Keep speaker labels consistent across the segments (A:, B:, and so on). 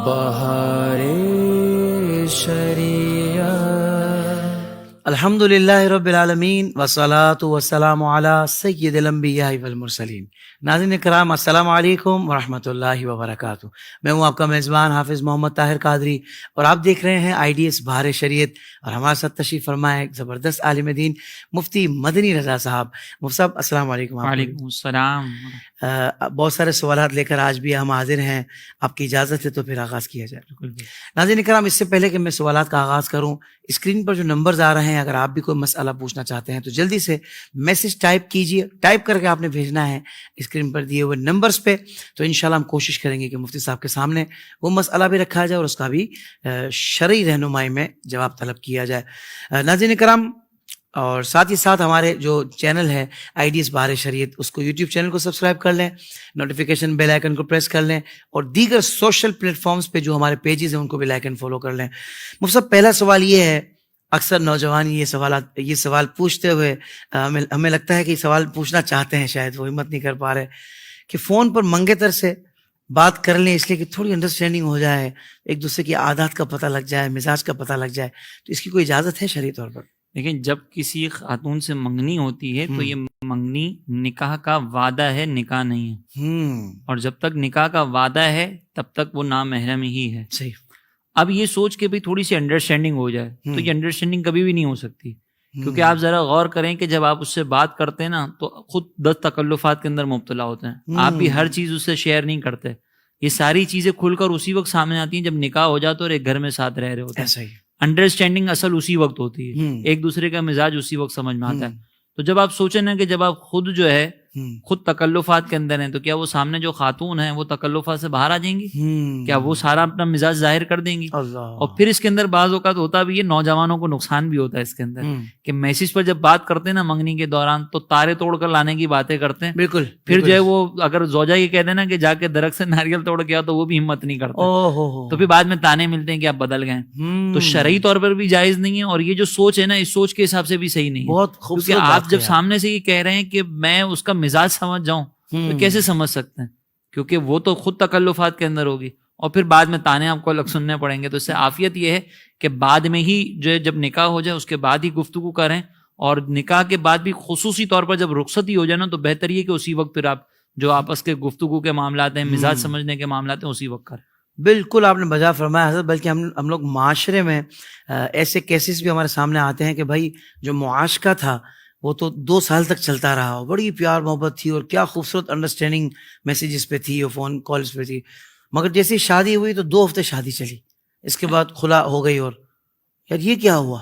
A: بہار شریعت۔ الحمدللہ رب العالمین والصلاة والسلام علی سید الانبیاء والمرسلین۔ ناظرین کرام، السلام علیکم ورحمۃ اللہ وبرکاتہ۔ میں ہوں آپ کا میزبان حافظ محمد طاہر قادری، اور آپ دیکھ رہے ہیں IDS بہار شریعت، اور ہمارے ساتھ تشریف فرما ہے ایک زبردست عالم دین مفتی مدنی رضا صاحب۔ مفتی صاحب السلام علیکم۔
B: وعلیکم السلام۔
A: بہت سارے سوالات لے کر آج بھی ہم حاضر ہیں، آپ کی اجازت ہے تو پھر آغاز کیا جائے۔ ناظرین کرام، اس سے پہلے کہ میں سوالات کا آغاز کروں، اسکرین پر جو نمبرز آ رہے ہیں، اگر آپ بھی کوئی مسئلہ پوچھنا چاہتے ہیں تو جلدی سے میسج ٹائپ کیجیے، ٹائپ کر کے آپ نے بھیجنا ہے اسکرین پر دیے ہوئے نمبرز پہ، تو انشاءاللہ ہم کوشش کریں گے کہ مفتی صاحب کے سامنے وہ مسئلہ بھی رکھا جائے اور اس کا بھی شرعی رہنمائی میں جواب طلب کیا جائے۔ ناظرین کرام، اور ساتھ ہی ساتھ ہمارے جو چینل ہے IDS بہار شریعت، اس کو یوٹیوب چینل کو سبسکرائب کر لیں، نوٹیفیکیشن بیل آئیکن کو پریس کر لیں، اور دیگر سوشل پلیٹ فارمز پہ جو ہمارے پیجز ہیں ان کو بھی لائک اینڈ فالو کر لیں۔ مفتی صاحب، پہلا سوال یہ ہے، اکثر نوجوان یہ سوال پوچھتے ہوئے ہمیں لگتا ہے کہ یہ سوال پوچھنا چاہتے ہیں، شاید وہ ہمت نہیں کر پا رہے، کہ فون پر منگے سے بات کر لیں اس لیے کہ تھوڑی انڈرسٹینڈنگ ہو جائے، ایک دوسرے کی عادات کا پتہ لگ جائے، مزاج کا پتہ لگ جائے، تو اس کی کوئی اجازت ہے شرعی طور پر؟
B: لیکن جب کسی خاتون سے منگنی ہوتی ہے تو یہ منگنی نکاح کا وعدہ ہے، نکاح نہیں ہے، اور جب تک نکاح کا وعدہ ہے تب تک وہ نامحرم ہی ہے۔
A: صحیح۔
B: اب یہ سوچ کے بھی تھوڑی سی انڈرسٹینڈنگ ہو جائے تو یہ انڈرسٹینڈنگ کبھی بھی نہیں ہو سکتی، کیونکہ آپ ذرا غور کریں کہ جب آپ اس سے بات کرتے ہیں نا تو خود 10 تکلفات کے اندر مبتلا ہوتے ہیں، آپ بھی ہر چیز اس سے شیئر نہیں کرتے، یہ ساری چیزیں کھل کر اسی وقت سامنے آتی ہیں جب نکاح ہو جاتا اور ایک گھر میں ساتھ رہ رہے ہوتے ہیں۔ انڈرسٹینڈنگ اصل اسی وقت ہوتی ہے، ایک دوسرے کا مزاج اسی وقت سمجھ میں آتا ہے۔ تو جب آپ سوچیں نا کہ جب آپ خود جو ہے خود تکلفات کے اندر ہیں تو کیا وہ سامنے جو خاتون ہیں وہ تکلفات سے باہر آ جائیں گی؟ کیا وہ سارا اپنا مزاج ظاہر کر دیں گی؟ اور پھر اس کے اندر بعض اوقات ہوتا بھی ہے، نوجوانوں کو نقصان بھی ہوتا ہے اس کے اندر، کہ میسج پر جب بات کرتے ہیں نا منگنی کے دوران تو تارے توڑ کر لانے کی باتیں کرتے ہیں۔
A: بالکل۔
B: پھر جو ہے وہ اگر زوجہ یہ کہہ دینا کہ جا کے درخت سے ناریل توڑ کے آؤ تو وہ بھی ہمت نہیں کرتے، تو پھر بعد میں تانے ملتے ہیں کہ آپ بدل گئے۔ تو شرعی طور پر بھی جائز نہیں ہے، اور یہ جو سوچ ہے نا اس سوچ کے حساب سے بھی صحیح نہیں ہے،
A: بہت خوبصورت۔
B: آپ جب سامنے سے یہ کہہ رہے ہیں کہ میں اس کا مزاج سمجھ جاؤں تو کیسے سمجھ سکتے ہیں، کیونکہ وہ تو خود تکلفات کے اندر ہوگی، اور پھر بعد میں تانے آپ کو الگ سننے پڑیں گے۔ تو اس سے عافیت یہ ہے کہ بعد میں ہی جو ہے جب نکاح ہو جائے اس کے بعد ہی گفتگو کریں، اور نکاح کے بعد بھی خصوصی طور پر جب رخصتی ہو جائے نا تو بہتر یہ کہ اسی وقت پھر آپ جو آپس کے گفتگو کے معاملات ہیں، مزاج سمجھنے کے معاملات ہیں، اسی وقت کریں۔
A: بالکل آپ نے بجا فرمایا حضرت، بلکہ ہم لوگ معاشرے میں ایسے کیسز بھی ہمارے سامنے آتے ہیں کہ بھائی جو معاشقہ تھا وہ تو 2 سال تک چلتا رہا، بڑی پیار محبت تھی اور کیا خوبصورت انڈرسٹینڈنگ میسیجز پہ تھی اور فون کالز پہ تھی، مگر جیسے شادی ہوئی تو 2 ہفتے شادی چلی، اس کے بعد خلا ہو گئی، اور یار یہ کیا ہوا؟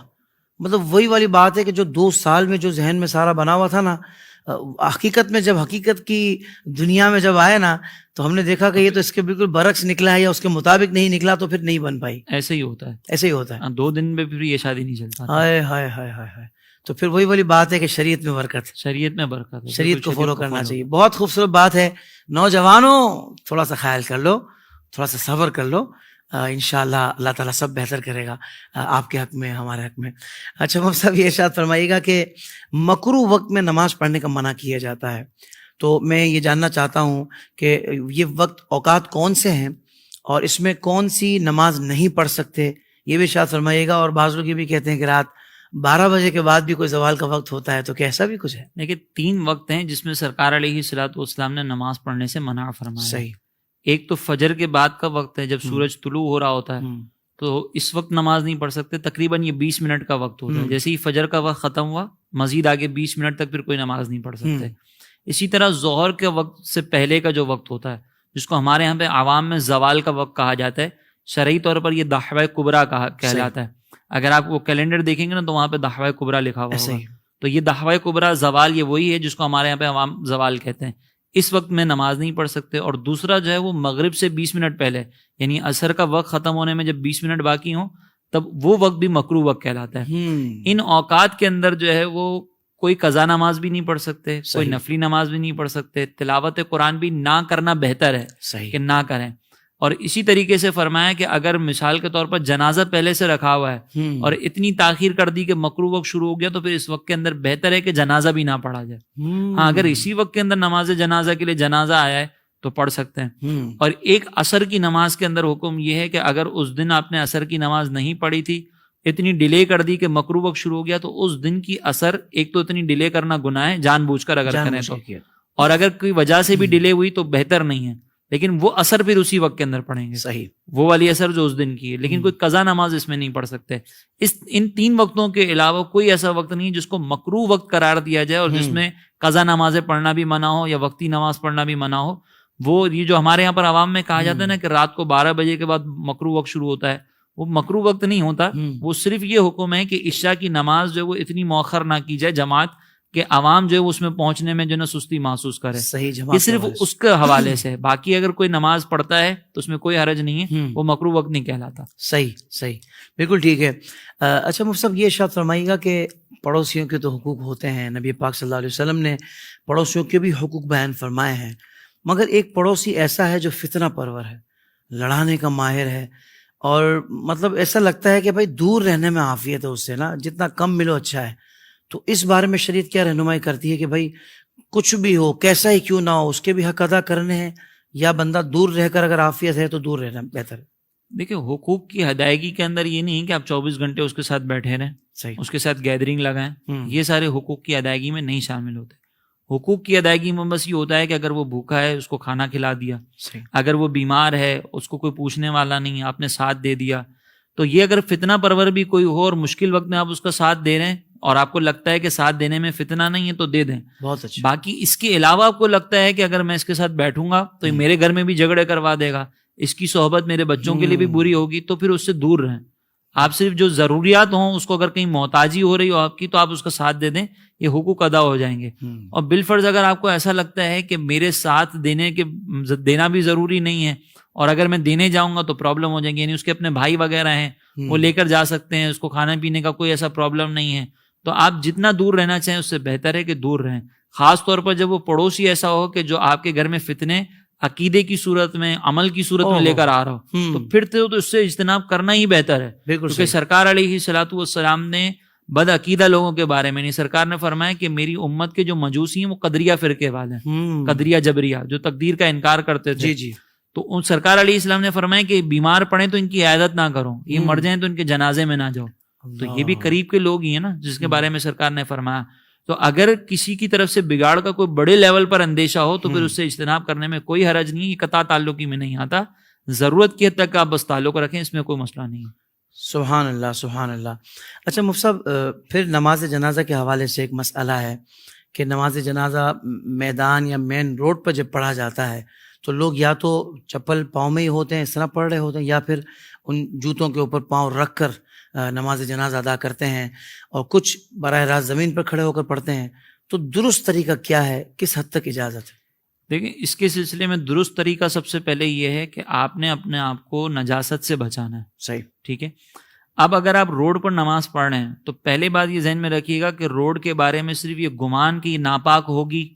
A: مطلب وہی والی بات ہے کہ جو 2 سال میں جو ذہن میں سارا بنا ہوا تھا نا، حقیقت میں جب حقیقت کی دنیا میں جب آئے نا تو ہم نے دیکھا کہ یہ تو اس کے بالکل برعکس نکلا ہے، یا اس کے مطابق نہیں نکلا، تو پھر نہیں بن پائی۔
B: ایسے ہی ہوتا ہے،
A: ایسے ہی ہوتا ہے۔
B: 2 دن میں پھر یہ شادی نہیں چلتا۔
A: ہائے ہائے ہائے ہائے ہائے۔ تو پھر وہی والی بات ہے کہ شریعت میں برکت،
B: شریعت میں برکت ہے،
A: شریعت کو فالو کرنا چاہیے۔ بہت خوبصورت بات ہے۔ نوجوانوں تھوڑا سا خیال کر لو، تھوڑا سا صبر کر لو، انشاءاللہ اللہ تعالیٰ سب بہتر کرے گا آپ کے حق میں، ہمارے حق میں۔ اچھا مفتی صاحب، یہ ارشاد فرمائیے گا کہ مکروہ وقت میں نماز پڑھنے کا منع کیا جاتا ہے، تو میں یہ جاننا چاہتا ہوں کہ یہ وقت اوقات کون سے ہیں اور اس میں کون سی نماز نہیں پڑھ سکتے، یہ بھی ارشاد فرمائیے گا۔ اور بعض لوگ یہ بھی کہتے ہیں کہ رات 12 بجے کے بعد بھی کوئی زوال کا وقت ہوتا ہے، تو کیا ایسا بھی کچھ ہے؟
B: دیکھیں 3 وقت ہیں جس میں سرکار علیہ الصلوۃ والسلام نے نماز پڑھنے سے منع فرمایا۔
A: صحیح۔
B: ایک تو فجر کے بعد کا وقت ہے جب سورج طلوع ہو رہا ہوتا ہے، تو اس وقت نماز نہیں پڑھ سکتے، تقریباً یہ 20 منٹ کا وقت ہوتا ہے، جیسے ہی فجر کا وقت ختم ہوا مزید آگے 20 منٹ تک پھر کوئی نماز نہیں پڑھ سکتے۔ اسی طرح ظہر کے وقت سے پہلے کا جو وقت ہوتا ہے، جس کو ہمارے یہاں پہ عوام میں زوال کا وقت کہا جاتا ہے، شرعی طور پر یہ دحوہ کبریٰ کہلاتا ہے۔ اگر آپ وہ کیلنڈر دیکھیں گے نا تو وہاں پہ دحوہ کبریٰ لکھا ہوا ہوگا، تو یہ دحوہ کبریٰ زوال یہ وہی ہے جس کو ہمارے یہاں پہ عوام زوال کہتے ہیں۔ اس وقت میں نماز نہیں پڑھ سکتے۔ اور دوسرا جو ہے وہ مغرب سے 20 منٹ پہلے، یعنی عصر کا وقت ختم ہونے میں جب 20 منٹ باقی ہوں تب وہ وقت بھی مکروہ وقت کہلاتا ہے۔ ان اوقات کے اندر جو ہے وہ کوئی قضا نماز بھی نہیں پڑھ سکتے، کوئی نفلی نماز بھی نہیں پڑھ سکتے، تلاوت قرآن بھی نہ کرنا بہتر ہے کہ نہ کریں۔ اور اسی طریقے سے فرمایا کہ اگر مثال کے طور پر جنازہ پہلے سے رکھا ہوا ہے اور اتنی تاخیر کر دی کہ مکروہ وقت شروع ہو گیا تو پھر اس وقت کے اندر بہتر ہے کہ جنازہ بھی نہ پڑھا جائے۔ ہاں اگر اسی وقت کے اندر نماز جنازہ کے لیے جنازہ آیا ہے تو پڑھ سکتے ہیں. اور ایک عصر کی نماز کے اندر حکم یہ ہے کہ اگر اس دن آپ نے عصر کی نماز نہیں پڑھی تھی, اتنی ڈیلے کر دی کہ مکروہ وقت شروع ہو گیا, تو اس دن کی عصر, ایک تو اتنی ڈیلے کرنا گناہ ہے جان بوجھ کر اگر کریں تو, اور اگر کوئی وجہ سے بھی ڈیلے ہوئی تو بہتر نہیں ہے, لیکن وہ عصر پھر اسی وقت کے اندر پڑھیں گے,
A: صحیح,
B: وہ والی عصر جو اس دن کی ہے. لیکن کوئی قضا نماز اس میں نہیں پڑھ سکتے. ان 3 وقتوں کے علاوہ کوئی ایسا وقت نہیں جس کو مکروہ وقت قرار دیا جائے اور جس میں قضا نمازیں پڑھنا بھی منع ہو یا وقتی نماز پڑھنا بھی منع ہو. وہ یہ جو ہمارے یہاں پر عوام میں کہا جاتا ہے نا کہ رات کو 12 بجے کے بعد مکروہ وقت شروع ہوتا ہے, وہ مکروہ وقت نہیں ہوتا. وہ صرف یہ حکم ہے کہ عشاء کی نماز جو ہے وہ اتنی مؤخر نہ کی جائے جماعت کہ عوام جو ہے اس میں پہنچنے میں جو ہے سستی محسوس کرے. یہ صرف اس کے حوالے سے ہے. باقی اگر کوئی نماز پڑھتا ہے تو اس میں کوئی حرج نہیں ہے, وہ مکروہ وقت نہیں کہلاتا.
A: صحیح, بالکل ٹھیک ہے. اچھا مفتی صاحب, یہ ارشاد فرمائیے گا کہ پڑوسیوں کے تو حقوق ہوتے ہیں, نبی پاک صلی اللہ علیہ وسلم نے پڑوسیوں کے بھی حقوق بیان فرمائے ہیں, مگر ایک پڑوسی ایسا ہے جو فتنہ پرور ہے, لڑانے کا ماہر ہے, اور مطلب ایسا لگتا ہے کہ بھائی دور رہنے میں عافیت ہے اس سے نا, جتنا کم ملو اچھا ہے. تو اس بارے میں شریعت کیا رہنمائی کرتی ہے کہ بھائی کچھ بھی ہو, کیسا ہی کیوں نہ ہو, اس کے بھی حق ادا کرنے ہیں, یا بندہ دور رہ کر اگر عافیت ہے تو دور رہنا بہتر ہے؟
B: دیکھیں, حقوق کی ادائیگی کے اندر یہ نہیں ہے کہ آپ 24 گھنٹے اس کے ساتھ بیٹھے رہیں,
A: صحیح,
B: اس کے ساتھ گیدرنگ لگائیں. یہ سارے حقوق کی ادائیگی میں نہیں شامل ہوتے. حقوق کی ادائیگی میں بس یہ ہوتا ہے کہ اگر وہ بھوکا ہے اس کو کھانا کھلا دیا, اگر وہ بیمار ہے اس کو کوئی پوچھنے والا نہیں ہے, آپ نے ساتھ دے دیا. تو یہ اگر فتنہ پرور بھی کوئی ہو اور مشکل وقت میں آپ اس کا ساتھ دے رہے ہیں اور آپ کو لگتا ہے کہ ساتھ دینے میں فتنہ نہیں ہے تو دے دیں.
A: بہت اچھا.
B: باقی اس کے علاوہ آپ کو لگتا ہے کہ اگر میں اس کے ساتھ بیٹھوں گا تو یہ میرے گھر میں بھی جھگڑے کروا دے گا, اس کی صحبت میرے بچوں کے لیے بھی بری ہوگی, تو پھر اس سے دور رہیں. آپ صرف جو ضروریات ہوں اس کو اگر کہیں محتاجی ہو رہی ہو آپ کی تو آپ اس کا ساتھ دے دیں, یہ حقوق ادا ہو جائیں گے. اور بالفرض اگر آپ کو ایسا لگتا ہے کہ میرے ساتھ دینا بھی ضروری نہیں ہے اور اگر میں دینے جاؤں گا تو پرابلم ہو جائیں گی, یعنی اس کے اپنے بھائی وغیرہ ہیں وہ لے کر جا سکتے ہیں, اس کو کھانے پینے کا کوئی ایسا پرابلم نہیں ہے, تو آپ جتنا دور رہنا چاہیں اس سے بہتر ہے کہ دور رہیں. خاص طور پر جب وہ پڑوسی ایسا ہو کہ جو آپ کے گھر میں فتنے عقیدے کی صورت میں, عمل کی صورت میں لے کر آ رہا ہو, تو پھر تو اس سے اجتناب کرنا ہی بہتر ہے. کیونکہ سرکار علیہ الصلوۃ والسلام نے بد عقیدہ لوگوں کے بارے میں نہیں, سرکار نے فرمایا کہ میری امت کے جو مجوسی ہیں وہ قدریہ فرقے والے ہیں, قدریہ جبریہ, جو تقدیر کا انکار کرتے تھے. تو ان سرکار علیہ السلام نے فرمایا کہ بیمار پڑیں تو ان کی عیادت نہ کرو, یہ مر جائیں تو ان کے جنازے میں نہ جاؤ. تو یہ بھی قریب کے لوگ ہی ہیں نا جس کے بارے میں سرکار نے فرمایا. تو اگر کسی کی طرف سے بگاڑ کا کوئی بڑے لیول پر اندیشہ ہو تو پھر اس سے اجتناب کرنے میں کوئی حرج نہیں, یہ قطع تعلقی میں نہیں آتا. ضرورت کی حد تک آپ بس تعلق رکھیں, اس میں کوئی مسئلہ نہیں ہے.
A: سبحان اللہ, سبحان اللہ. اچھا مفتی صاحب, پھر نماز جنازہ کے حوالے سے ایک مسئلہ ہے کہ نماز جنازہ میدان یا مین روڈ پر جب پڑھا جاتا ہے تو لوگ یا تو چپل پاؤں میں ہی ہوتے ہیں, اس طرح پڑھ رہے ہوتے ہیں, یا پھر ان جوتوں کے اوپر پاؤں رکھ کر نماز جنازہ ادا کرتے ہیں, اور کچھ براہ راست زمین پر کھڑے ہو کر پڑھتے ہیں. تو درست طریقہ کیا ہے, کس حد تک اجازت ہے؟
B: دیکھیں, اس کے سلسلے میں درست طریقہ سب سے پہلے یہ ہے کہ آپ نے اپنے آپ کو نجاست سے بچانا ہے.
A: صحیح,
B: ٹھیک ہے. اب اگر آپ روڈ پر نماز پڑھ رہے ہیں تو پہلے بات یہ ذہن میں رکھیے گا کہ روڈ کے بارے میں صرف یہ گمان کی ناپاک ہوگی,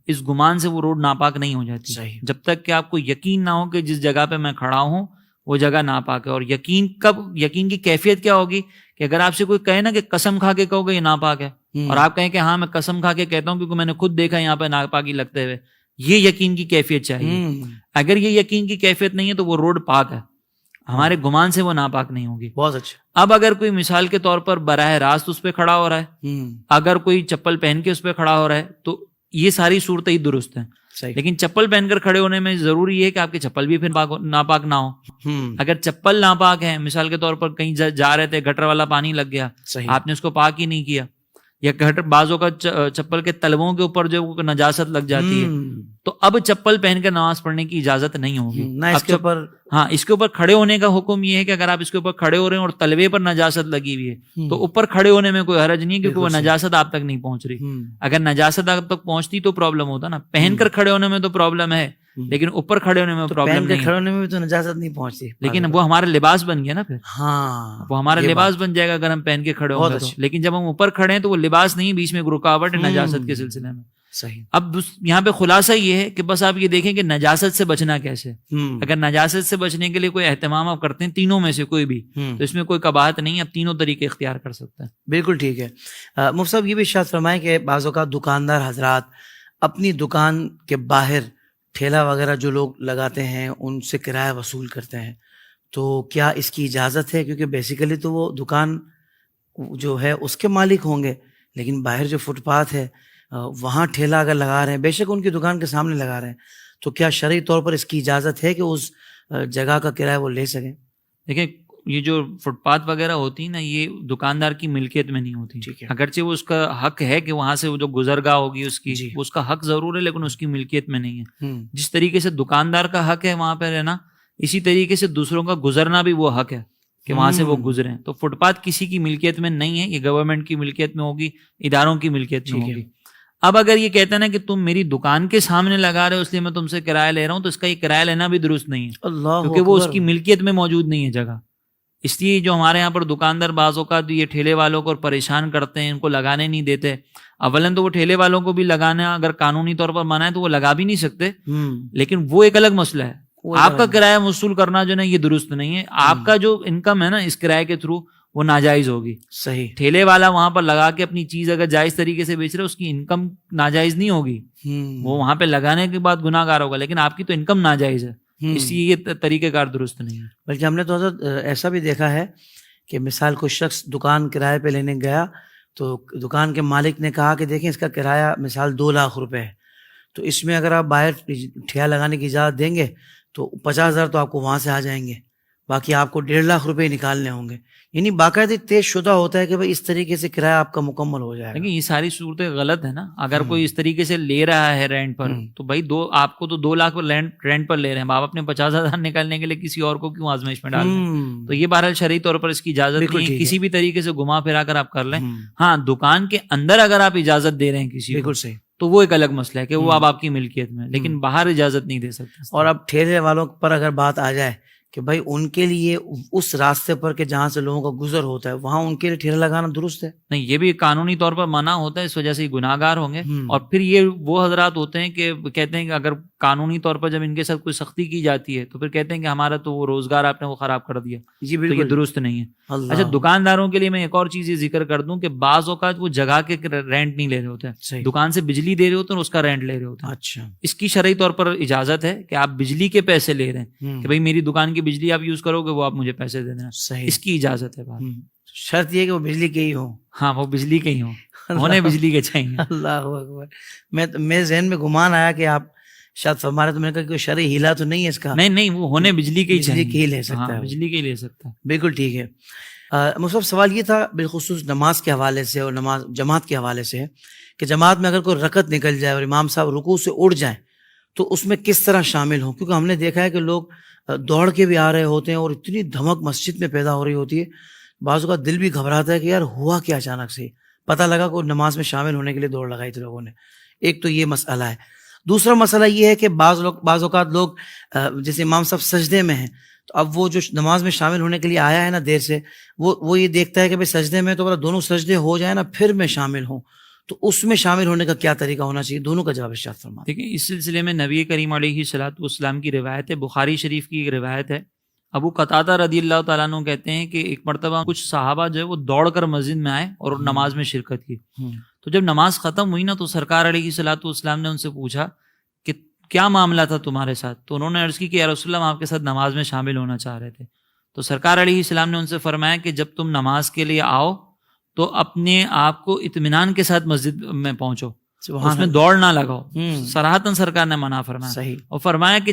B: اس گمان سے وہ روڈ ناپاک نہیں ہو جاتی.
A: صحیح.
B: جب تک کہ آپ کو یقین نہ ہو کہ جس جگہ پہ میں کھڑا ہوں وہ جگہ ناپاک ہے. اور یقین کی کیفیت کیا ہوگی کہ اگر آپ سے کوئی کہے نا کہ قسم کھا کے کہو گے یہ ناپاک ہے, اور آپ کہیں کہ ہاں میں قسم کھا کے کہتا ہوں کیونکہ میں نے خود دیکھا یہاں پہ ناپاکی لگتے ہوئے, یہ یقین کی کیفیت چاہیے. اگر یہ یقین کی کیفیت نہیں ہے تو وہ روڈ پاک ہے, ہمارے گمان سے وہ ناپاک نہیں ہوگی.
A: بہت اچھا.
B: اب اگر کوئی مثال کے طور پر براہ راست اس پہ کھڑا ہو رہا ہے, اگر کوئی چپل پہن کے اس پہ کھڑا ہو رہا ہے, تو یہ ساری صورتیں ہی درست ہیں. لیکن چپل پہن کر کھڑے ہونے میں ضروری ہے کہ آپ کی چپل بھی پھر ناپاک نہ ہو. اگر چپل ناپاک ہے, مثال کے طور پر کہیں جا رہے تھے, گٹر والا پانی لگ گیا, آپ نے اس کو پاک ہی نہیں کیا, یا بعضوں کا چپل کے تلووں کے اوپر جو نجاست لگ جاتی ہے, تو اب چپل پہن کر نماز پڑھنے کی اجازت نہیں ہوگی.
A: اس کے اوپر
B: اس کے اوپر کھڑے ہونے کا حکم یہ ہے کہ اگر آپ اس کے اوپر کھڑے ہو رہے ہیں اور تلوے پر نجاست لگی ہوئی ہے تو اوپر کھڑے ہونے میں کوئی حرج نہیں, کیونکہ وہ نجاست آپ تک نہیں پہنچ رہی. اگر نجاست آپ تک پہنچتی تو پرابلم ہوتا نا, پہن کر کھڑے ہونے میں تو پرابلم ہے, لیکن اوپر کھڑے ہونے میں پرابلم نہیں.
A: کھڑے ہونے میں بھی تو نجاست نہیں پہنچتی,
B: لیکن وہ ہمارا لباس بن گیا نا, پھر
A: وہ
B: ہمارا لباس بن جائے گا اگر ہم پہن کے کھڑے ہوں گے. لیکن جب ہم اوپر کھڑے ہیں تو وہ لباس نہیں, بیچ میں رکاوٹ ہے نجاست کے سلسلے میں.
A: صحیح.
B: اب یہاں پہ خلاصہ یہ ہے کہ بس آپ یہ دیکھیں کہ نجاست سے بچنا کیسے. اگر نجاست سے بچنے کے لیے کوئی اہتمام آپ کرتے ہیں تینوں میں سے کوئی بھی, تو اس میں کوئی قباحت نہیں, آپ تینوں طریقے اختیار کر سکتے ہیں.
A: بالکل ٹھیک ہے. مفتی صاحب یہ بھی ارشاد فرمائیں کہ بعض اوقات دکاندار حضرات اپنی دکان کے باہر ٹھیلا وغیرہ جو لوگ لگاتے ہیں ان سے کرایہ وصول کرتے ہیں، تو کیا اس کی اجازت ہے؟ کیونکہ بیسیکلی تو وہ دکان جو ہے اس کے مالک ہوں گے، لیکن باہر جو فٹ پاتھ ہے وہاں ٹھیلا اگر لگا رہے ہیں، بے شک ان کی دکان کے سامنے لگا رہے ہیں، تو کیا شرعی طور پر اس کی اجازت ہے کہ اس جگہ کا کرایہ وہ لے سکیں؟
B: دیکھیں یہ جو فٹ پاتھ وغیرہ ہوتی ہیں نا، یہ دکاندار کی ملکیت میں نہیں ہوتی. اگرچہ وہ اس کا حق ہے کہ وہاں سے وہ جو گزرگاہ ہوگی اس کی، اس کا حق ضرور ہے، لیکن اس کی ملکیت میں نہیں ہے. جس طریقے سے دکاندار کا حق ہے وہاں پہ رہنا، اسی طریقے سے دوسروں کا گزرنا بھی وہ حق ہے کہ وہاں سے وہ گزریں. تو فٹ پاتھ کسی کی ملکیت میں نہیں ہے، یہ گورنمنٹ کی ملکیت میں ہوگی، اداروں کی ملکیت میں ہوگی. اب اگر یہ کہتے ہیں نا کہ تم میری دکان کے سامنے لگا رہے ہو اس لیے میں تم سے کرایہ لے رہا ہوں، تو اس کا یہ کرایہ لینا بھی درست نہیں ہے، کیونکہ وہ اس کی ملکیت میں موجود نہیں ہے جگہ. اس لیے جو ہمارے یہاں پر دکاندار بعض اوقات یہ ٹھیلے والوں کو پریشان کرتے ہیں، ان کو لگانے نہیں دیتے. اولاً تو وہ ٹھیلے والوں کو بھی لگانا اگر قانونی طور پر منع ہے تو وہ لگا بھی نہیں سکتے، لیکن وہ ایک الگ مسئلہ ہے. آپ کا کرایہ وصول کرنا جو نا یہ درست نہیں ہے. آپ کا جو انکم ہے نا اس کرایہ کے تھرو وہ ناجائز ہوگی.
A: صحیح.
B: ٹھیلے والا وہاں پر لگا کے اپنی چیز اگر جائز طریقے سے بیچ رہے اس کی انکم ناجائز نہیں ہوگی، وہ وہاں پہ لگانے کے بعد گناہ گار ہوگا، لیکن آپ کی تو انکم ناجائز ہے، اس لیے یہ طریقہ کار درست نہیں ہے.
A: بلکہ ہم نے تو حضرت ایسا بھی دیکھا ہے کہ مثال کوئی شخص دکان کرائے پہ لینے گیا تو دکان کے مالک نے کہا کہ دیکھیں اس کا کرایہ مثال 2 لاکھ روپے ہے، تو اس میں اگر آپ باہر ٹھیلا لگانے کی اجازت دیں گے تو 50,000 تو آپ کو وہاں سے آ جائیں گے، باقی آپ کو 1.5 لاکھ روپے نکالنے ہوں گے. یعنی باقاعدہ طے شدہ ہوتا ہے کہ بھائی اس طریقے سے کرایہ آپ کا مکمل ہو جائے گا.
B: لیکن یہ ساری صورتیں غلط ہے نا. اگر کوئی اس طریقے سے لے رہا ہے رینٹ پر تو بھائی آپ کو تو 2 لاکھ رینٹ پر لے رہے ہیں، آپ اپنے 50,000 نکالنے کے لیے کسی اور کو کیوں آزمائش میں ڈال رہے ہیں؟ تو یہ بہرحال شرعی طور پر اس کی اجازت نہیں ہے. کسی بھی طریقے سے گھما پھرا کر آپ کر لیں. ہاں دکان کے اندر اگر آپ اجازت دے رہے ہیں کسی کو تو وہ ایک الگ مسئلہ ہے کہ وہ اب آپ کی ملکیت میں، لیکن باہر اجازت نہیں دے سکتے.
A: اور اب ٹھیلے والوں پر اگر بات آ جائے کہ بھائی ان کے لیے اس راستے پر کہ جہاں سے لوگوں کا گزر ہوتا ہے وہاں ان کے لیے ٹھیلا لگانا درست ہے؟
B: نہیں، یہ بھی قانونی طور پر منع ہوتا ہے، اس وجہ سے یہ گناہ گار ہوں گے. اور پھر یہ وہ حضرات ہوتے ہیں کہ کہتے ہیں کہ اگر قانونی طور پر جب ان کے ساتھ کوئی سختی کی جاتی ہے تو پھر کہتے ہیں کہ ہمارا تو وہ روزگار آپ نے وہ خراب کر دیا.
A: جی
B: تو
A: بالکل،
B: یہ درست نہیں ہے. اچھا، دکانداروں کے لیے میں ایک اور چیز یہ ذکر کر دوں کہ بعض اوقات وہ جگہ کے رینٹ نہیں لے رہے ہوتے ہیں، دکان سے بجلی دے رہے ہوتے ہیں اور اس کا رینٹ لے رہے ہوتے ہیں.
A: اچھا،
B: اس کی شرعی طور پر اجازت ہے کہ آپ بجلی کے پیسے لے رہے ہیں کہ بھائی میری دکان کی بجلی آپ یوز کرو گے، وہ آپ مجھے پیسے دے دینا. اس کی اجازت ہے.
A: شرط یہ کہ وہ بجلی کے ہی ہوں.
B: ہاں، وہ بجلی کے ہی ہوں، ہونے بجلی کے چاہیے.
A: اللہ اکبر. میرے ذہن میں گمان آیا کہ آپ شاید فرما رہے، تو میں نے کہا کہ شرعی ہیلا تو نہیں ہے اس کا.
B: نہیں، وہ ہونے بجلی کے ہی چاہیے.
A: بجلی کے ہی لے سکتا ہے،
B: بجلی کے ہی لے سکتا ہے.
A: بالکل ٹھیک ہے. مصعب صاحب یہ تھا بالخصوص نماز کے حوالے سے اور نماز جماعت کے حوالے سے کہ جماعت میں اگر کوئی رکعت نکل جائے اور امام صاحب رکوع سے اٹھ جائیں تو اس میں کس طرح شامل ہوں؟ کیونکہ ہم نے دیکھا ہے کہ لوگ دوڑ کے بھی آ رہے ہوتے ہیں اور اتنی دھمک مسجد میں پیدا ہو رہی ہوتی ہے، بعض اوقات دل بھی گھبراتا ہے کہ یار ہوا کیا اچانک سے. پتہ لگا کہ نماز میں شامل ہونے کے لیے دوڑ لگائی تھی لوگوں نے. ایک تو یہ مسئلہ ہے. دوسرا مسئلہ یہ ہے کہ بعض اوقات لوگ جیسے امام صاحب سجدے میں ہیں تو اب وہ جو نماز میں شامل ہونے کے لیے آیا ہے نا دیر سے، وہ یہ دیکھتا ہے کہ بھائی سجدے میں تو بولا دونوں سجدے ہو جائیں نا پھر میں شامل ہوں، تو اس میں شامل ہونے کا کیا طریقہ ہونا چاہیے؟ دونوں کا جواب ارشاد فرمائیں.
B: دیکھیں اس سلسلے میں نبی کریم علیہ الصلوۃ والسلام کی روایت ہے، بخاری شریف کی ایک روایت ہے. ابو قتادہ رضی اللہ تعالیٰ عنہ کہتے ہیں کہ ایک مرتبہ کچھ صحابہ جو ہے وہ دوڑ کر مسجد میں آئے اور نماز میں شرکت کی. تو جب نماز ختم ہوئی نا تو سرکار علیہ الصلوۃ والسلام نے ان سے پوچھا کہ کیا معاملہ تھا تمہارے ساتھ؟ تو انہوں نے عرض کی کہ یا رسول اللہ ہم آپ کے ساتھ نماز میں شامل ہونا چاہ رہے تھے. تو سرکار علیہ السلام نے ان سے فرمایا کہ جب تم نماز کے لیے آؤ تو اپنے آپ کو اطمینان کے ساتھ مسجد میں پہنچو، اس میں دوڑ نہ لگاؤ. صراحتاً سرکار نے منع فرمایا.
A: صحیح. اور
B: فرمایا کہ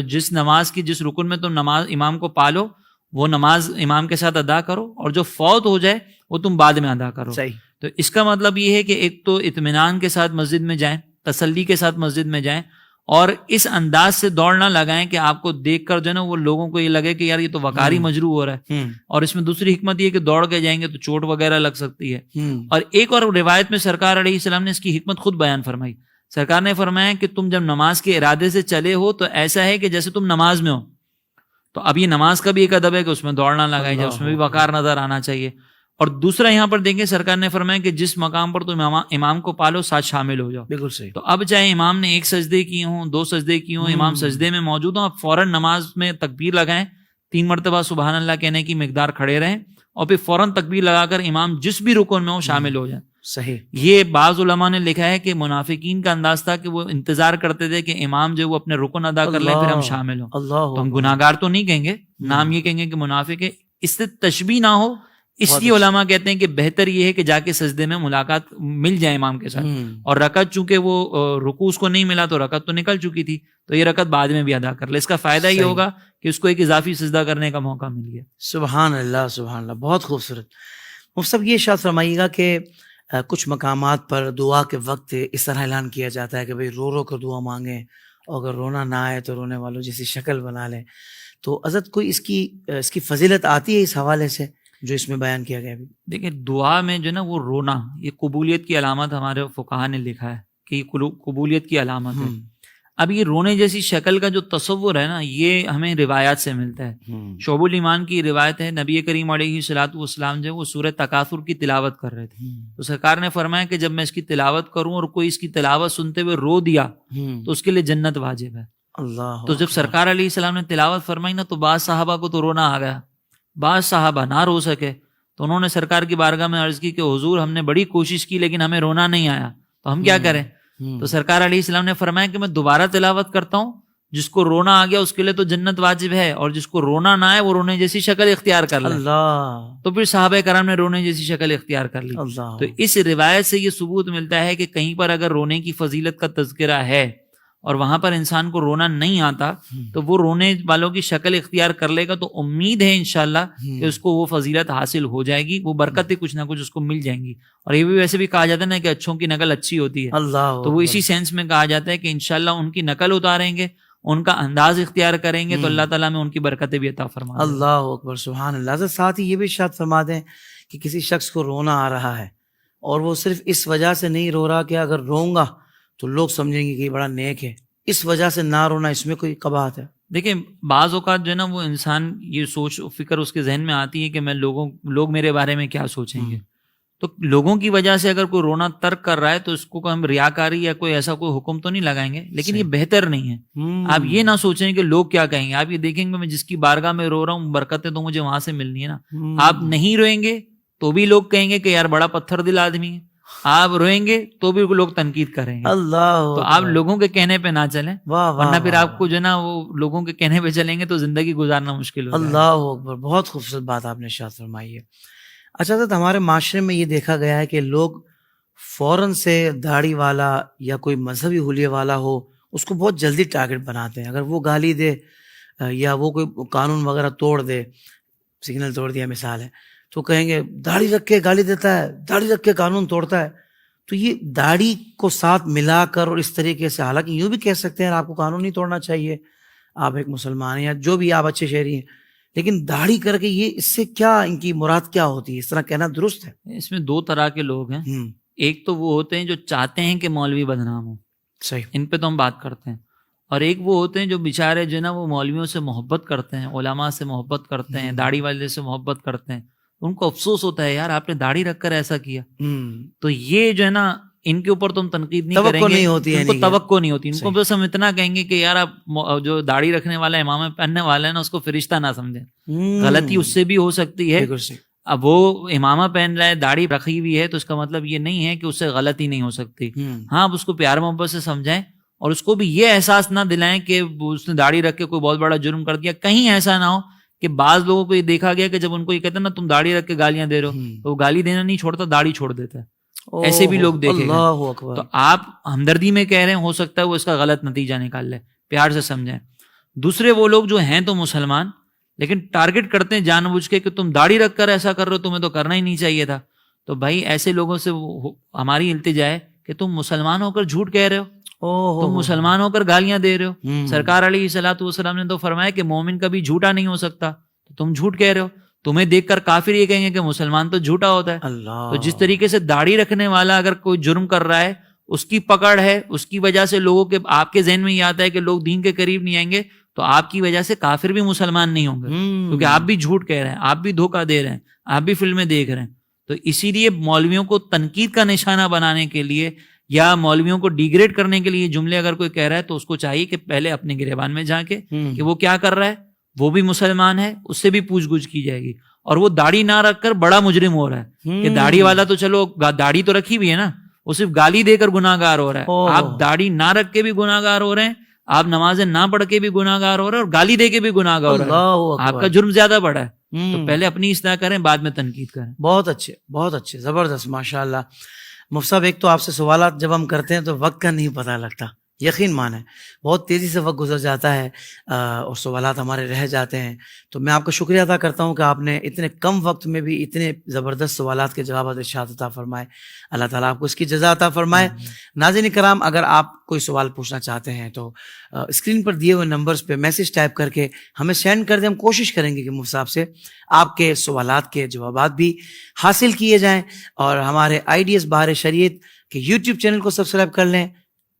B: جس نماز کی جس رکن میں تم نماز امام کو پالو وہ نماز امام کے ساتھ ادا کرو، اور جو فوت ہو جائے وہ تم بعد میں ادا کرو.
A: صحیح.
B: تو اس کا مطلب یہ ہے کہ ایک تو اطمینان کے ساتھ مسجد میں جائیں، تسلی کے ساتھ مسجد میں جائیں، اور اس انداز سے دوڑ نہ لگائیں کہ آپ کو دیکھ کر جو ہے نا وہ لوگوں کو یہ لگے کہ یار یہ تو وقاری مجروح ہو رہا ہے. اور اس میں دوسری حکمت یہ کہ دوڑ کے جائیں گے تو چوٹ وغیرہ لگ سکتی ہے. اور ایک اور روایت میں سرکار علیہ السلام نے اس کی حکمت خود بیان فرمائی. سرکار نے فرمایا کہ تم جب نماز کے ارادے سے چلے ہو تو ایسا ہے کہ جیسے تم نماز میں ہو. تو اب یہ نماز کا بھی ایک ادب ہے کہ اس میں دوڑنا لگائی جائے، اس میں بھی وقار نظر آنا چاہیے. اور دوسرا یہاں پر دیکھیں سرکار نے فرمایا کہ جس مقام پر تم امام کو پالو ساتھ شامل ہو جاؤ.
A: بالکل صحیح.
B: تو اب چاہے امام نے 1 سجدے کی ہوں، 2 سجدے کی ہوں، امام سجدے میں موجود ہوں، اب فوراً نماز میں تکبیر لگائیں، 3 مرتبہ سبحان اللہ کہنے کی مقدار کھڑے رہیں، اور پھر فوراً تکبیر لگا کر امام جس بھی رکن میں ہو شامل ہو جائیں.
A: صحیح.
B: یہ بعض علماء نے لکھا ہے کہ منافقین کا انداز تھا کہ وہ انتظار کرتے تھے کہ امام جو وہ اپنے رکن ادا کر لیں پھر ہم شامل ہوں.
A: اللہ
B: تو ہم گناہ گار تو نہیں کہیں گے، نام یہ کہیں گے کہ منافق ہے، اس سے تشبیہ نہ ہو. اس لیے علماء کہتے ہیں کہ بہتر یہ ہے کہ جا کے سجدے میں ملاقات مل جائے امام کے ساتھ. اور رکعت چونکہ وہ رکوع اس کو نہیں ملا تو رکعت تو نکل چکی تھی، تو یہ رکعت بعد میں بھی ادا کر لے. اس کا فائدہ یہ ہوگا کہ اس کو ایک اضافی سجدہ کرنے کا موقع مل گیا.
A: سبحان اللہ سبحان اللہ، بہت خوبصورت. مفتی صاحب یہ ارشاد فرمائیے گا کہ کچھ مقامات پر دعا کے وقت اس طرح اعلان کیا جاتا ہے کہ بھئی رو رو کر دعا مانگیں، اور اگر رونا نہ آئے تو رونے والوں جیسی شکل بنا لیں. تو حضرت کوئی اس کی فضیلت آتی ہے اس حوالے سے جو اس میں بیان کیا گیا؟
B: دیکھیں دعا میں جو نا وہ رونا یہ قبولیت کی علامت ہمارے فقہا نے لکھا ہے کہ یہ قبولیت کی علامت ہے. اب یہ رونے جیسی شکل کا جو تصور ہے نا یہ ہمیں روایات سے ملتا ہے. شعب الایمان کی روایت ہے، نبی کریم علیہ الصلوۃ والسلام جو وہ سورہ تکاثر کی تلاوت کر رہے تھے، تو سرکار نے فرمایا کہ جب میں اس کی تلاوت کروں اور کوئی اس کی تلاوت سنتے ہوئے رو دیا تو اس کے لیے جنت واجب ہے.
A: اللہ.
B: تو جب سرکار علیہ السلام نے تلاوت فرمائی نا تو بعض صحابہ کو تو رونا آ گیا، بعض صحابہ نہ رو سکے، تو انہوں نے سرکار کی بارگاہ میں عرض کی کہ حضور ہم نے بڑی کوشش کی لیکن ہمیں رونا نہیں آیا، تو ہم کیا کریں؟ تو سرکار علیہ السلام نے فرمایا کہ میں دوبارہ تلاوت کرتا ہوں، جس کو رونا آ گیا اس کے لیے تو جنت واجب ہے، اور جس کو رونا نہ آئے وہ رونے جیسی شکل اختیار کر لے.
A: اللہ.
B: تو پھر صحابہ کرام نے رونے جیسی شکل اختیار کر لی.
A: اللہ.
B: تو اس روایت سے یہ ثبوت ملتا ہے کہ کہیں پر اگر رونے کی فضیلت کا تذکرہ ہے اور وہاں پر انسان کو رونا نہیں آتا تو وہ رونے والوں کی شکل اختیار کر لے گا، تو امید ہے انشاءاللہ کہ اس کو وہ فضیلت حاصل ہو جائے گی، وہ برکتیں کچھ نہ کچھ اس کو مل جائیں گی. اور یہ بھی ویسے بھی کہا جاتا ہے نا کہ اچھوں کی نقل اچھی ہوتی ہے.
A: اللہ.
B: تو وہ اسی سینس میں کہا جاتا ہے کہ انشاءاللہ ان کی نقل اتاریں گے، ان کا انداز اختیار کریں گے تو اللہ تعالیٰ میں ان کی برکتیں بھی عطا فرما دیں.
A: اللہ اکبر سبحان اللہ. ساتھ ہی یہ بھی ارشاد فرما دیں کہ کسی شخص کو رونا آ رہا ہے اور وہ صرف اس وجہ سے نہیں رو رہا کہ اگر روں گا تو لوگ سمجھیں گے کہ یہ بڑا نیک ہے، اس وجہ سے نہ رونا، اس میں کوئی قباحت ہے؟
B: دیکھیں بعض اوقات جو ہے نا وہ انسان یہ سوچ فکر اس کے ذہن میں آتی ہے کہ میں لوگ میرے بارے میں کیا سوچیں گے. تو لوگوں کی وجہ سے اگر کوئی رونا ترک کر رہا ہے تو اس کو ہم ریاکاری یا کوئی ایسا کوئی حکم تو نہیں لگائیں گے، لیکن یہ بہتر نہیں ہے. آپ یہ نہ سوچیں کہ لوگ کیا کہیں گے. آپ یہ دیکھیں گے میں جس کی بارگاہ میں رو رہا ہوں برکتیں تو مجھے وہاں سے ملنی ہے نا. آپ نہیں روئیں گے تو بھی لوگ کہیں گے کہ یار بڑا پتھر دل آدمی ہے، آپ روئیں گے تو بھی لوگ تنقید کریں گے.
A: اللہ.
B: تو آپ لوگوں کے کہنے پہ نہ چلیں، ورنہ پھر آپ کو جو ہے نا وہ لوگوں کے کہنے پہ چلیں گے تو زندگی گزارنا مشکل ہو.
A: اللہ اکبر، بہت خوبصورت بات آپ نے ارشاد فرمائی ہے. اچھا حضرت ہمارے معاشرے میں یہ دیکھا گیا ہے کہ لوگ فوراً سے داڑھی والا یا کوئی مذہبی حلیے والا ہو اس کو بہت جلدی ٹارگٹ بناتے ہیں. اگر وہ گالی دے یا وہ کوئی قانون وغیرہ توڑ دے، سگنل توڑ دیا مثال ہے، تو کہیں گے داڑھی رکھ کے گالی دیتا ہے، داڑھی رکھ کے قانون توڑتا ہے. تو یہ داڑھی کو ساتھ ملا کر اور اس طریقے سے، حالانکہ یوں بھی کہہ سکتے ہیں آپ کو قانون نہیں توڑنا چاہیے، آپ ایک مسلمان ہیں یا جو بھی آپ اچھے شہری ہیں، لیکن داڑھی کر کے یہ اس سے کیا ان کی مراد کیا ہوتی ہے؟ اس طرح کہنا درست ہے؟
B: اس میں دو طرح کے لوگ ہیں. ایک تو وہ ہوتے ہیں جو چاہتے ہیں کہ مولوی بدنام ہو،
A: صحیح،
B: ان پہ تو ہم بات کرتے ہیں. اور ایک وہ ہوتے ہیں جو بیچارے جو ہے نا وہ مولویوں سے محبت کرتے ہیں، علماء سے محبت کرتے ہیں، داڑھی والے سے محبت کرتے ہیں. ان کو افسوس ہوتا ہے یار آپ نے داڑھی رکھ کر ایسا کیا. تو یہ جو ہے نا ان کے اوپر تم تنقید نہیں کریں گے، ان کو توقع نہیں ہوتی. ان کو بس ہم اتنا کہیں گے کہ یار آپ جو داڑھی رکھنے والا امامہ پہننے والا ہے نا اس کو فرشتہ نہ سمجھیں. غلطی اس سے بھی ہو سکتی ہے. اب وہ امامہ پہن رہا ہے، داڑھی رکھی ہوئی ہے، تو اس کا مطلب یہ نہیں ہے کہ اس سے غلطی نہیں ہو سکتی. ہاں آپ اس کو پیار محبت سے سمجھائیں اور اس کو بھی یہ احساس نہ دلائیں کہ اس نے داڑھی رکھ کے کوئی بہت بڑا جرم کر دیا. کہیں ایسا نہ ہو کہ بعض لوگوں کو یہ دیکھا گیا کہ جب ان کو یہ کہتے ہیں نا تم داڑھی رکھ کے گالیاں دے رہے ہو، تو وہ گالی دینا نہیں چھوڑتا، داڑھی چھوڑ دیتا ہے. ایسے بھی لوگ دیکھے گئے. تو آپ ہمدردی میں کہہ رہے ہیں، ہو سکتا ہے وہ اس کا غلط نتیجہ نکال لے، پیار سے سمجھیں. دوسرے وہ لوگ جو ہیں تو مسلمان لیکن ٹارگٹ کرتے ہیں جان بوجھ کے کہ تم داڑھی رکھ کر ایسا کر رہے ہو، تمہیں تو کرنا ہی نہیں چاہیے تھا. تو بھائی ایسے لوگوں سے ہماری التجا ہے کہ تم مسلمان ہو کر جھوٹ کہہ رہے ہو، تم مسلمان ہو کر گالیاں دے رہے ہو. سرکار علیہ الصلوۃ والسلام نے تو فرمایا کہ مومن کبھی جھوٹا نہیں ہو سکتا، تو تم جھوٹ کہہ رہے ہو. تمہیں دیکھ کر کافر یہ کہیں گے کہ مسلمان تو جھوٹا ہوتا ہے. تو جس طریقے سے داڑھی رکھنے والا اگر کوئی جرم کر رہا ہے، اس کی پکڑ ہے، اس کی وجہ سے لوگوں کے آپ کے ذہن میں یہ آتا ہے کہ لوگ دین کے قریب نہیں آئیں گے، تو آپ کی وجہ سے کافر بھی مسلمان نہیں ہوں گے، کیونکہ آپ بھی جھوٹ کہہ رہے ہیں، آپ بھی دھوکہ دے رہے ہیں، آپ بھی فلمیں دیکھ رہے ہیں. تو اسی لیے مولویوں کو تنقید کا نشانہ بنانے کے لیے یا مولویوں کو ڈیگریڈ کرنے کے لیے جملے اگر کوئی کہہ رہا ہے تو اس کو چاہیے کہ پہلے اپنے گریبان میں جا کے کہ وہ کیا کر رہا ہے، وہ بھی مسلمان ہے، اس سے بھی پوچھ گچھ کی جائے گی. اور وہ داڑھی نہ رکھ کر بڑا مجرم ہو رہا ہے کہ داڑھی والا تو چلو داڑھی تو رکھی بھی ہے نا, وہ صرف گالی دے کر گناہ گار ہو رہا ہے. آپ داڑھی نہ رکھ کے بھی گناہ گار ہو رہے ہیں, آپ نمازیں نہ پڑھ کے بھی گناہ گار ہو رہے ہیں, اور گالی دے کے بھی گناہ گار ہو رہے ہیں. آپ کا جرم زیادہ بڑا ہے. تو پہلے اپنی اصلاح کریں, بعد میں تنقید کریں.
A: بہت اچھے, زبردست, ماشاءاللہ. مفتی صاحب, ایک تو آپ سے سوالات جب ہم کرتے ہیں تو وقت کا نہیں پتہ لگتا, یقین مانیں بہت تیزی سے وقت گزر جاتا ہے اور سوالات ہمارے رہ جاتے ہیں. تو میں آپ کا شکریہ ادا کرتا ہوں کہ آپ نے اتنے کم وقت میں بھی اتنے زبردست سوالات کے جوابات ارشاد عطا فرمائے. اللہ تعالیٰ آپ کو اس کی جزا عطا فرمائے. ناظرین کرام, اگر آپ کوئی سوال پوچھنا چاہتے ہیں تو اسکرین پر دیے ہوئے نمبرز پہ میسج ٹائپ کر کے ہمیں سینڈ کر دیں. ہم کوشش کریں گے کہ مفتی صاحب سے آپ کے سوالات کے جوابات بھی حاصل کیے جائیں. اور ہمارے آئیڈیاز بہار شریعت کے یوٹیوب چینل کو سبسکرائب کر لیں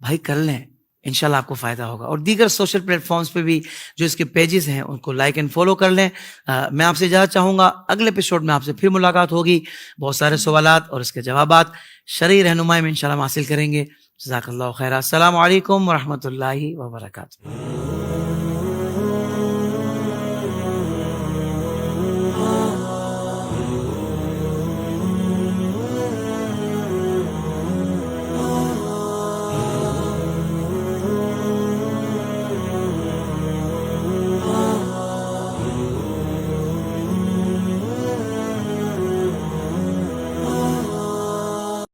A: بھائی, کر لیں, انشاءاللہ آپ کو فائدہ ہوگا. اور دیگر سوشل پلیٹ فارمز پہ بھی جو اس کے پیجز ہیں ان کو لائک اینڈ فالو کر لیں. میں آپ سے اجازت چاہوں گا, اگلے ایپیسوڈ میں آپ سے پھر ملاقات ہوگی. بہت سارے سوالات اور اس کے جوابات شرعی رہنمائی میں انشاءاللہ ہم حاصل کریں گے. جزاک اللہ خیر. السلام علیکم ورحمۃ اللہ وبرکاتہ.